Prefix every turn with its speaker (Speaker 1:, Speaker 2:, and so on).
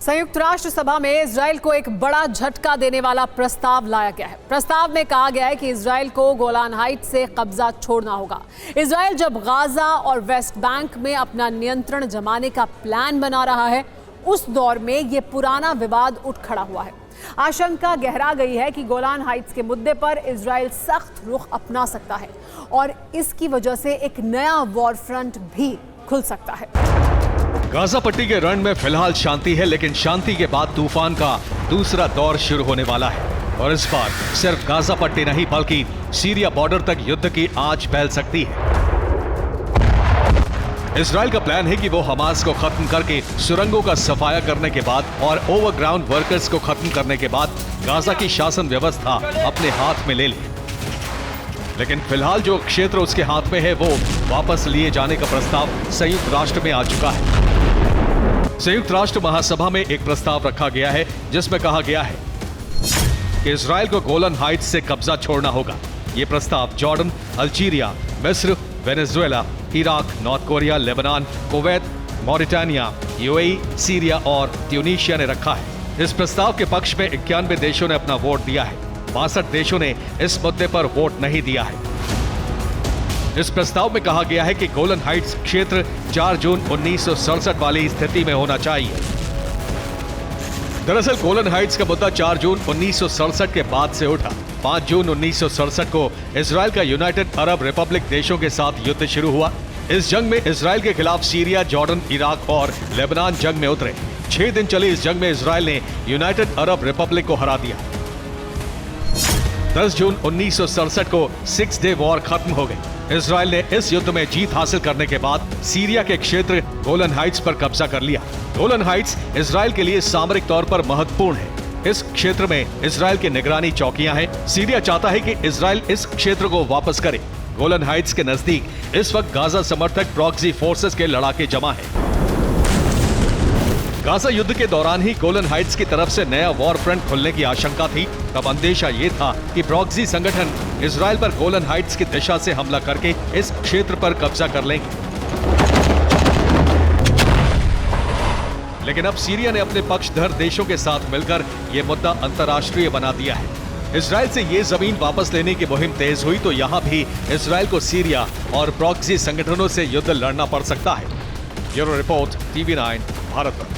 Speaker 1: संयुक्त राष्ट्र सभा में इजराइल को एक बड़ा झटका देने वाला प्रस्ताव लाया गया है। प्रस्ताव में कहा गया है कि इजराइल को गोलान हाइट्स से कब्जा छोड़ना होगा। इजराइल जब गाजा और वेस्ट बैंक में अपना नियंत्रण जमाने का प्लान बना रहा है, उस दौर में ये पुराना विवाद उठ खड़ा हुआ है। आशंका गहरा गई है कि गोलान हाइट्स के मुद्दे पर इजराइल सख्त रुख अपना सकता है और इसकी वजह से एक नया वॉर फ्रंट भी खुल सकता है।
Speaker 2: गाजा पट्टी के रण में फिलहाल शांति है, लेकिन शांति के बाद तूफान का दूसरा दौर शुरू होने वाला है और इस बार सिर्फ गाजा पट्टी नहीं बल्कि सीरिया बॉर्डर तक युद्ध की आंच फैल सकती है। इजराइल का प्लान है कि वो हमास को खत्म करके सुरंगों का सफाया करने के बाद और ओवरग्राउंड वर्कर्स को खत्म करने के बाद गाजा की शासन व्यवस्था अपने हाथ में ले ले। लेकिन फिलहाल जो क्षेत्र उसके हाथ में है वो वापस लिए जाने का प्रस्ताव संयुक्त राष्ट्र में आ चुका है। संयुक्त राष्ट्र महासभा में एक प्रस्ताव रखा गया है जिसमें कहा गया है कि इजराइल को गोलन हाइट्स से कब्जा छोड़ना होगा। ये प्रस्ताव जॉर्डन, अल्जीरिया, मिस्र, Venezuela, Iraq, north Korea, Lebanon, Kuwait, Mauritania, UAE, Syria और ट्यूनीशिया ने रखा है। इस प्रस्ताव के पक्ष में 91 देशों ने अपना वोट दिया है। 62 देशों ने इस मुद्दे पर वोट नहीं दिया है। इस प्रस्ताव में कहा गया है कि गोलन हाइट्स क्षेत्र 4 जून 1967 वाली स्थिति में होना चाहिए। दरअसल गोलन हाइट्स का मुद्दा 4 जून 1967 के बाद से उठा। 5 जून 1967 को इजराइल का यूनाइटेड अरब रिपब्लिक देशों के साथ युद्ध शुरू हुआ। इस जंग में इजराइल के खिलाफ सीरिया, जॉर्डन, इराक और लेबनान जंग में उतरे। 6 दिन चली इस जंग में इजराइल ने यूनाइटेड अरब रिपब्लिक को हरा दिया। 10 जून 1967 को 6 डे वॉर खत्म हो गई। इजराइल ने इस युद्ध में जीत हासिल करने के बाद सीरिया के क्षेत्र गोलन हाइट्स पर कब्जा कर लिया। गोलन हाइट्स इजराइल के लिए सामरिक तौर पर महत्वपूर्ण है। इस क्षेत्र में इजराइल की निगरानी चौकियां हैं। सीरिया चाहता है कि इजराइल इस क्षेत्र को वापस करे। गोलन हाइट्स के नजदीक इस वक्त गाजा समर्थक प्रॉक्सी फोर्सेस के लड़ाके जमा हैं। गाजा युद्ध के दौरान ही गोलन हाइट्स की तरफ से नया वॉर फ्रंट खुलने की आशंका थी। तब अंदेशा ये था कि प्रॉक्सी संगठन इजराइल पर गोलन हाइट्स की दिशा से हमला करके इस क्षेत्र पर कब्जा कर लेंगे। लेकिन अब सीरिया ने अपने पक्षधर देशों के साथ मिलकर यह मुद्दा अंतर्राष्ट्रीय बना दिया है। इजराइल से ये जमीन वापस लेने की मुहिम तेज हुई तो यहां भी इजराइल को सीरिया और प्रॉक्सी संगठनों से युद्ध लड़ना पड़ सकता है। Bureau report, TV9 Bharat.